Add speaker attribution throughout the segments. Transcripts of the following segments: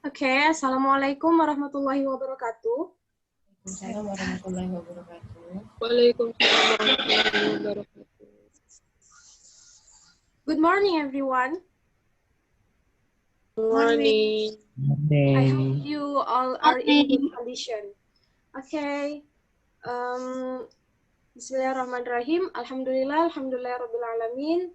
Speaker 1: Oke, Assalamualaikum warahmatullahi wabarakatuh.
Speaker 2: Waalaikumsalam warahmatullahi wabarakatuh.
Speaker 3: Waalaikumsalam warahmatullahi wabarakatuh.
Speaker 1: Good morning, everyone.
Speaker 3: Morning.
Speaker 1: I hope you all are in good condition. Okay. Bismillahirrahmanirrahim. Alhamdulillah rabbil alamin.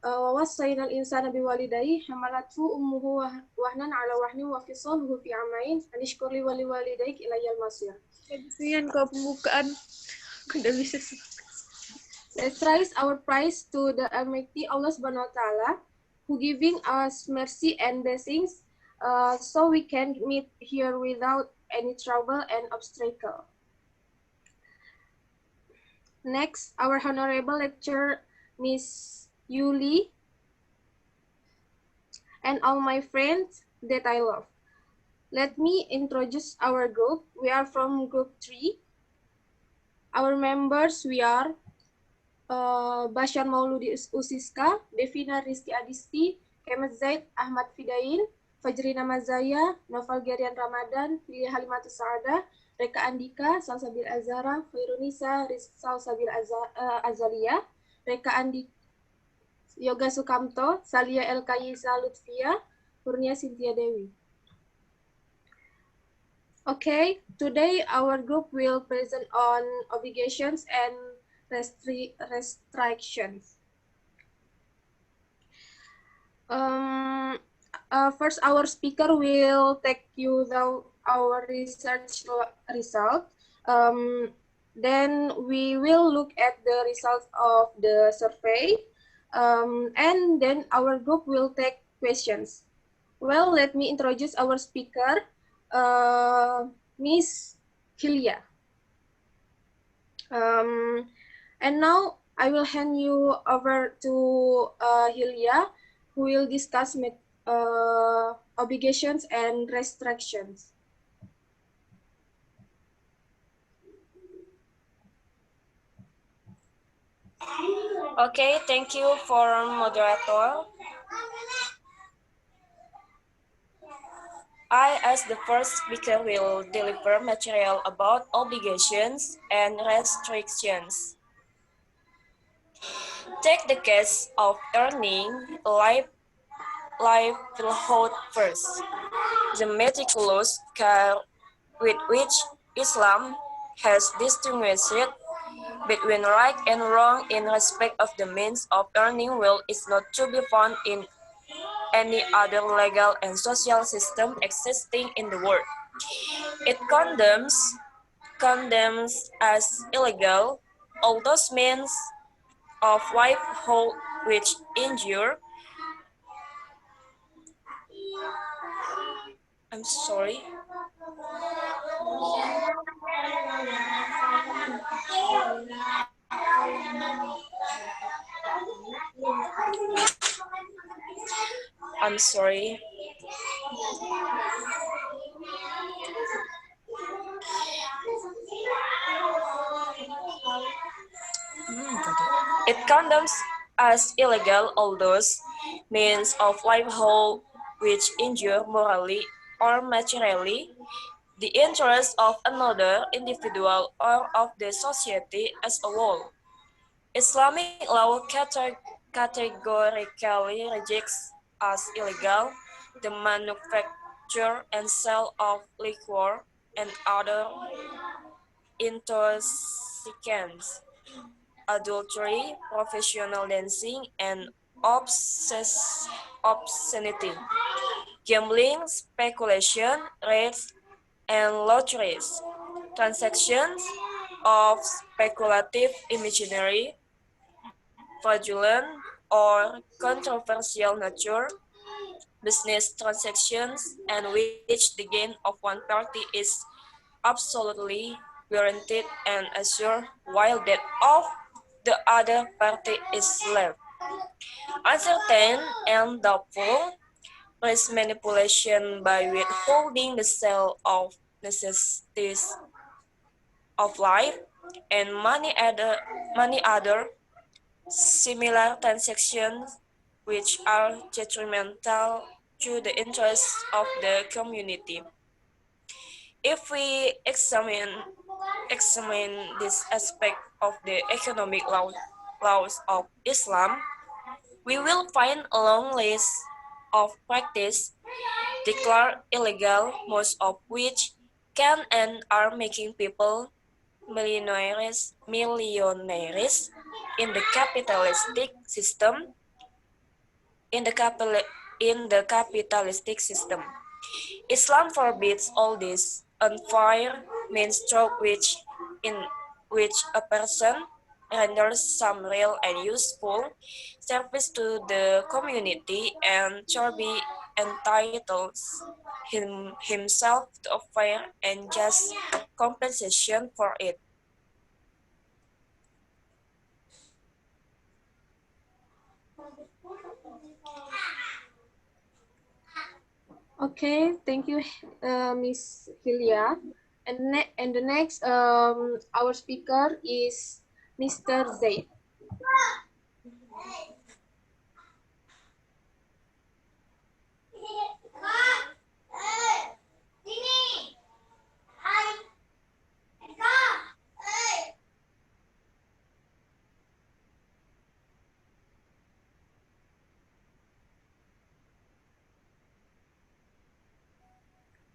Speaker 1: Wa wasainal insana biwalidayhi hamalathu ummuhu wahnan ala wahnin wa fisaluhu fi amain anishkurli wali walidayk ilayal masir.
Speaker 3: Kasihan kau pembukaan. Aku udah bisa.
Speaker 1: Let's raise our praise to the Almighty Allah Subhanahu wa Ta'ala, who giving us mercy and blessings, so we can meet here without any trouble and obstacle. Next, our honorable lecturer, Miss Yuli, and all my friends that I love. Let me introduce our group. We are from group 3. Our members, we are Bashar Mauludi Usiska, Devina Risti Adisti, Kemet Zaid Ahmad Fidain, Fajrina Mazaya, Noval Gerian Ramadan, Lilia Halimatus Saada, Reka Andika, Salsabil Azara, Khairunisa, Salsabil Azalia, Reka Andika, Yoga Sukamto, Salia El Kayisa Lutfia, Kurnia Cynthia Dewi. Okay, today our group will present on obligations and restrictions. First, our speaker will take you through our research result. Then we will look at the results of the survey. And then our group will take questions. Well, let me introduce our speaker, Miss Hilya. And now I will hand you over to Hilya, who will discuss obligations and restrictions.
Speaker 4: Okay, thank you for moderator. I, as the first speaker, will deliver material about obligations and restrictions. Take the case of earning livelihood first. The meticulous care with which Islam has distinguished between right and wrong in respect of the means of earning wealth is not to be found in any other legal and social system existing in the world. It condemns as illegal all those means of livelihood which injure. I'm sorry. I'm sorry. It condemns as illegal all those means of livelihood which injure morally or materially the interests of another individual or of the society as a whole. Islamic law categorically rejects as illegal the manufacture and sale of liquor and other intoxicants, adultery, professional dancing, and obscenity, gambling, speculation, rates, and lotteries, transactions of speculative imaginary, fraudulent, or controversial nature, business transactions, and which the gain of one party is absolutely guaranteed and assured, while that of the other party is left uncertain and doubtful. Price manipulation by withholding the sale of necessities of life and many other similar transactions which are detrimental to the interests of the community. If we examine this aspect of the economic laws of Islam, we will find a long list of practices declared illegal, most of which can and are making people millionaires in the capitalistic system. In the capitalistic system, Islam forbids all this unfair means through in which a person renders some real and useful service to the community and shall be entitled himself to a fair and just compensation for it.
Speaker 1: Okay, thank you, Miss Hilya. And the next, our speaker is Mr. Zaid.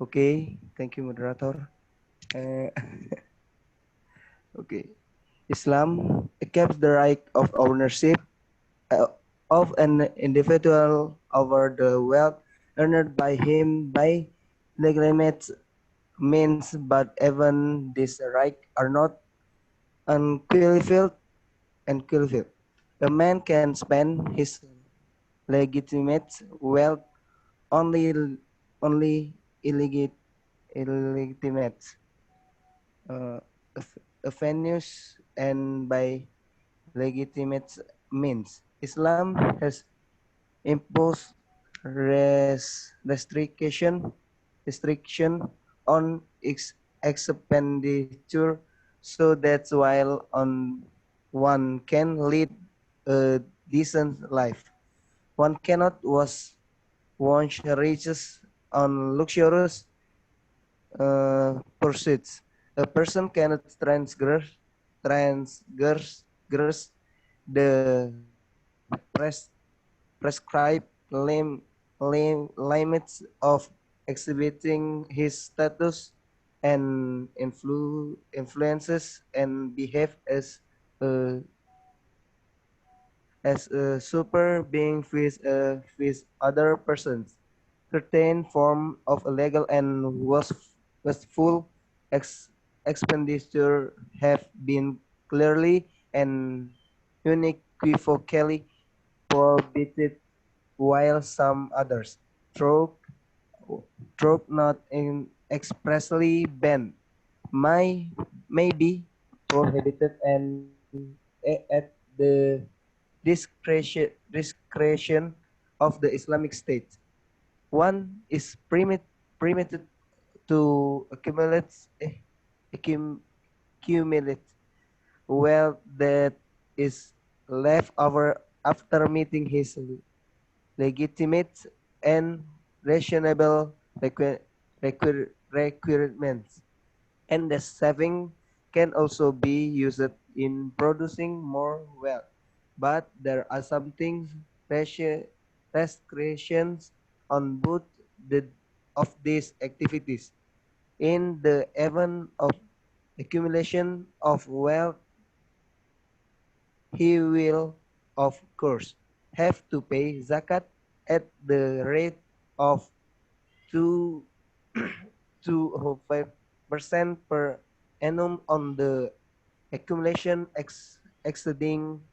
Speaker 5: Okay, thank you, moderator. Uh, okay, Islam keeps the right of ownership of an individual over the wealth earned by him by legitimate means, but even these rights are not unqualified. Unqualified. A man can spend his legitimate wealth only only illegitimate uh, avenues and by legitimate means. Islam has imposed restriction on expenditure, so that while on one can lead a decent life, one cannot was once riches on luxurious pursuits. A person cannot transgress the prescribed limits of exhibiting his status and influences and behave a super being with other persons. Certain form of illegal and wasteful expenditure have been clearly and unequivocally prohibited, while some others, through not expressly banned, may be prohibited and at the discretion of the Islamic State. One is permitted to accumulate wealth that is left over after meeting his legitimate and reasonable requirements, and the saving can also be used in producing more wealth. But there are some things restrictions on both the of these activities. In the event of accumulation of wealth, he will, of course, have to pay zakat at the rate of 2 to 5% per annum on the accumulation exceeding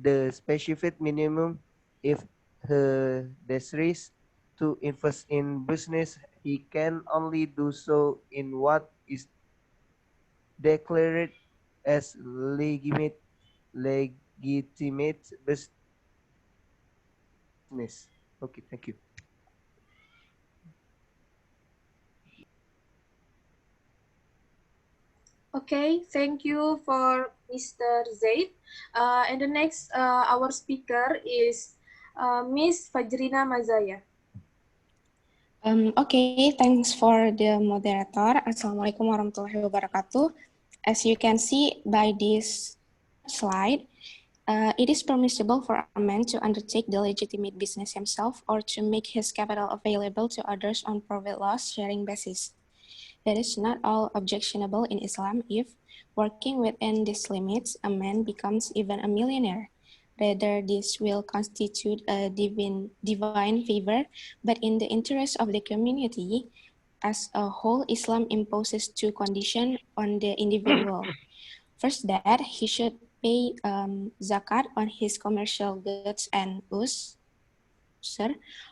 Speaker 5: the specified minimum. If he desires to invest in business, he can only do so in what is declared as legitimate business. Okay, thank you.
Speaker 1: Okay, thank you for Mr. Zaid. And the next, our speaker is Miss Fajrina Mazaya.
Speaker 6: Okay, thanks for the moderator. Assalamualaikum warahmatullahi wabarakatuh. As you can see by this slide, it is permissible for a man to undertake the legitimate business himself or to make his capital available to others on profit loss sharing basis. That is not all objectionable in Islam if, working within these limits, a man becomes even a millionaire. Rather, this will constitute a divine favor, but in the interest of the community as a whole, Islam imposes two conditions on the individual. First, that he should pay zakat on his commercial goods and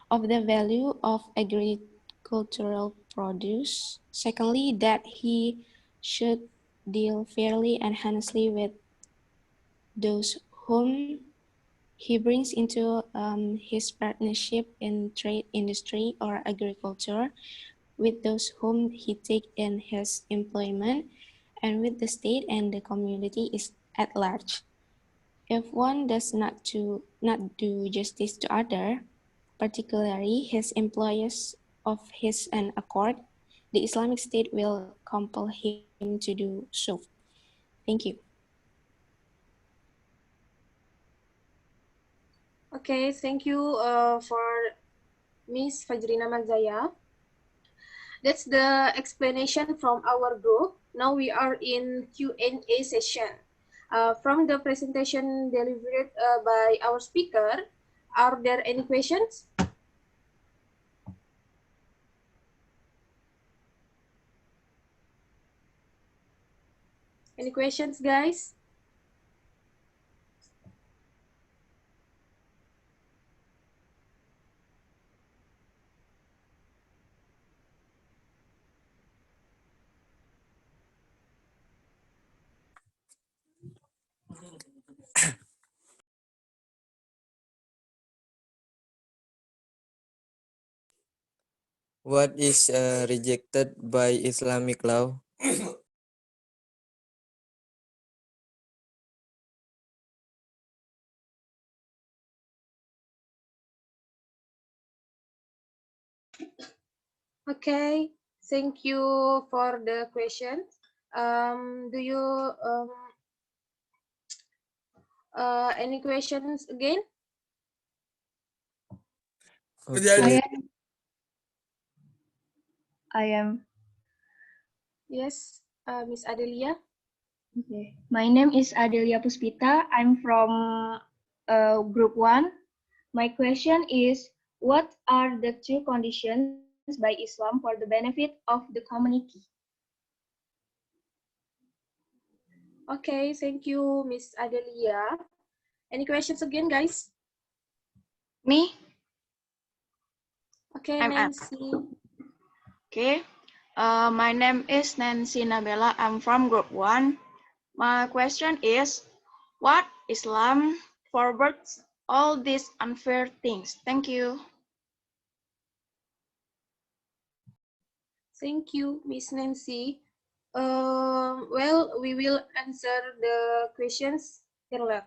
Speaker 6: of the value of agricultural produce. Secondly, that he should deal fairly and honestly with those whom he brings into his partnership in trade, industry, or agriculture, with those whom he takes in his employment, and with the state and the community is at large. If one does not do justice to other, particularly his employers of his own accord, the Islamic State will compel him to do so. Thank you.
Speaker 1: Okay, thank you for Miss Fajrina Manzaya. That's the explanation from our group. Now we are in Q&A session. From the presentation delivered by our speaker, are there any questions? Any questions, guys?
Speaker 7: What is rejected by Islamic law?
Speaker 1: Okay, thank you for the question. Do you any questions again?
Speaker 7: Okay.
Speaker 8: I am.
Speaker 1: Yes, Miss Adelia.
Speaker 8: Okay. My name is Adelia Puspita. I'm from Group 1. My question is, what are the two conditions by Islam for the benefit of the community?
Speaker 1: Okay, thank you, Miss Adelia. Any questions again, guys?
Speaker 3: Me?
Speaker 1: Okay,
Speaker 3: I'm at.
Speaker 1: Nancy.
Speaker 3: Okay. My name is Nancy Nabella. I'm from Group 1. My question is, what Islam forbids all these unfair things? Thank you.
Speaker 1: Thank you, Miss Nancy. Well, we will answer the questions earlier.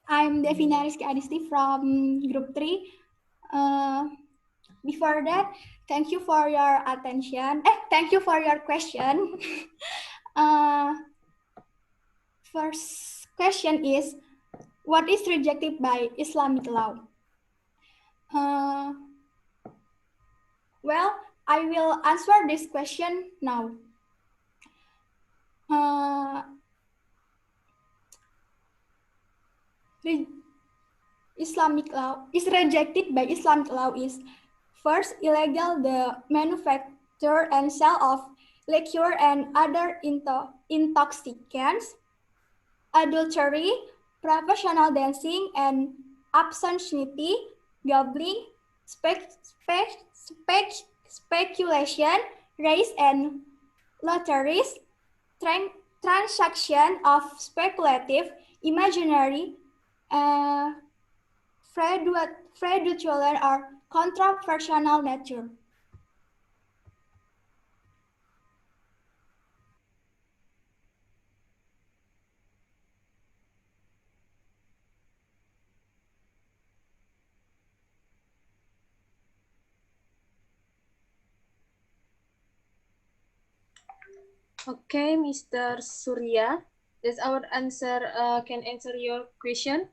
Speaker 9: I'm Devina Rizky Adisti from Group 3. Before that, thank you for your attention. Thank you for your question. First question is, what is rejected by Islamic law? Well, I will answer this question now. Islamic law is rejected by Islamic law is first, illegal the manufacture and sale of liquor and other intoxicants, adultery, professional dancing and obscenity, gambling, speculation, race and lotteries, transaction of speculative, imaginary, fraudulent or controversial nature.
Speaker 1: Okay, Mr. Surya, does our answer can answer your question?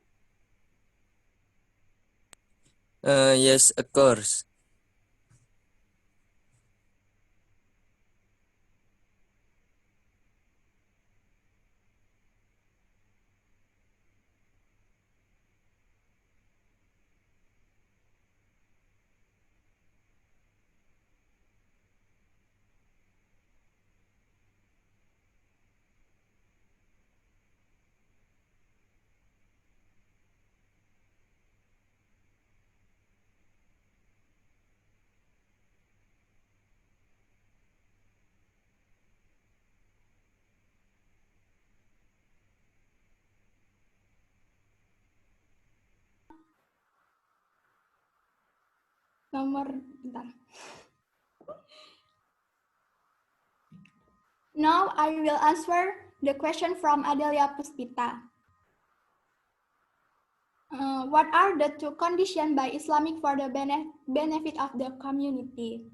Speaker 7: Yes, of course.
Speaker 9: Now I will answer the question from Adelia Puspita. What are the two conditions by Islamic for the benefit of the community?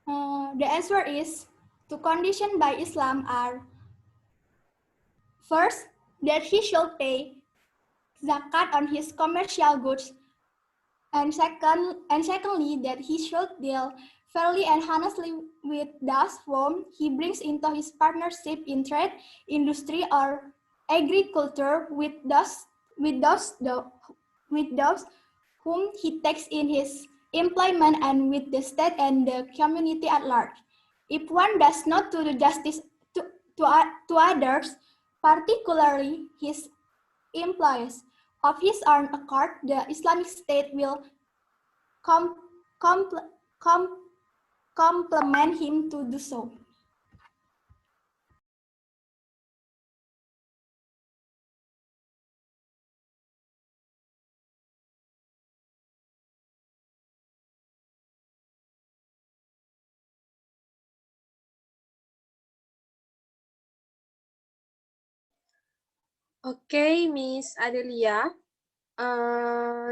Speaker 9: The answer is two conditions by Islam are first, that he should pay zakat on his commercial goods, and secondly, that he should deal fairly and honestly with those whom he brings into his partnership in trade, industry, or agriculture, with those whom he takes in his employment, and with the state and the community at large. If one does not do the justice to others, particularly his employees, of his own accord, the Islamic State will complement him to do so.
Speaker 1: Okay, Miss Adelia,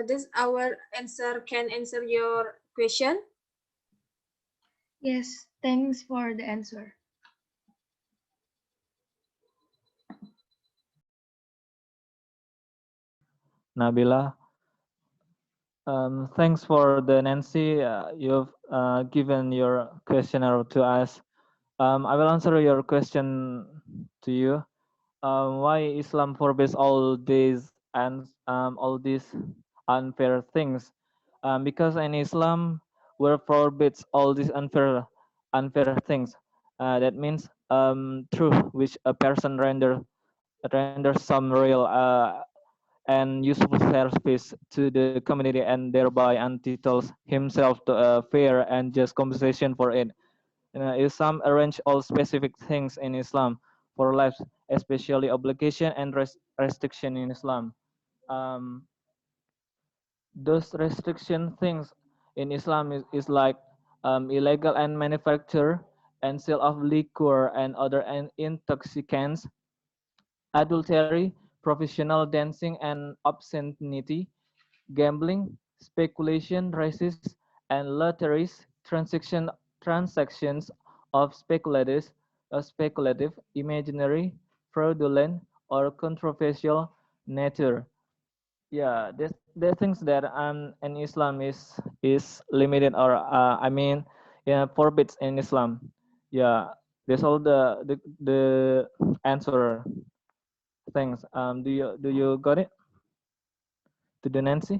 Speaker 1: does our answer can answer your question?
Speaker 8: Yes, thanks for the answer.
Speaker 10: Nabila. Thanks for the Nancy. You've given your questionnaire to us. I will answer your question to you. Why Islam forbids all these and all these unfair things? Because in Islam, we forbids all these unfair things. That means through which a person renders some real and useful service to the community and thereby entitles himself to a fair and just compensation for it. Islam arrange all specific things in Islam for life, especially obligation and restriction in Islam. Those restriction things in Islam is like illegal and manufacture and sale of liquor and other intoxicants, adultery, professional dancing and obscenity, gambling, speculation, races, and lotteries, transactions of speculative, imaginary, fraudulent, or controversial nature. Yeah, the things that in Islam is limited or I mean, yeah, forbids in Islam. Yeah, that's all the answer. Thanks. Do you got it? to the Nancy.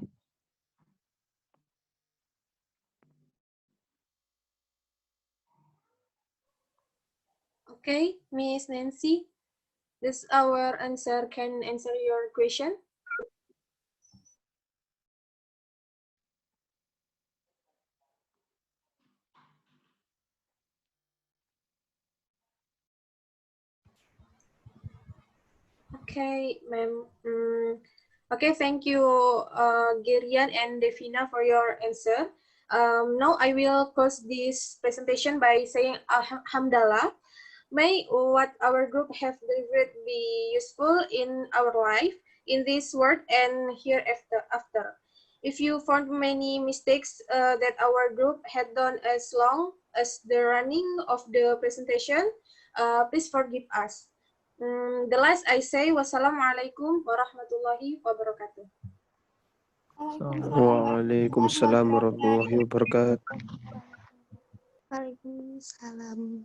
Speaker 1: Okay, Miss Nancy, this our answer can answer your question. Okay, ma'am. Okay, thank you, Gerian and Devina, for your answer. Now I will close this presentation by saying Alhamdulillah. May what our group have delivered be useful in our life, in this world and hereafter. If you found many mistakes that our group had done as long as the running of the presentation, please forgive us. The last I say, wassalamualaikum warahmatullahi wabarakatuh.
Speaker 11: Waalaikumsalam warahmatullahi wabarakatuh.
Speaker 12: Waalaikumsalam.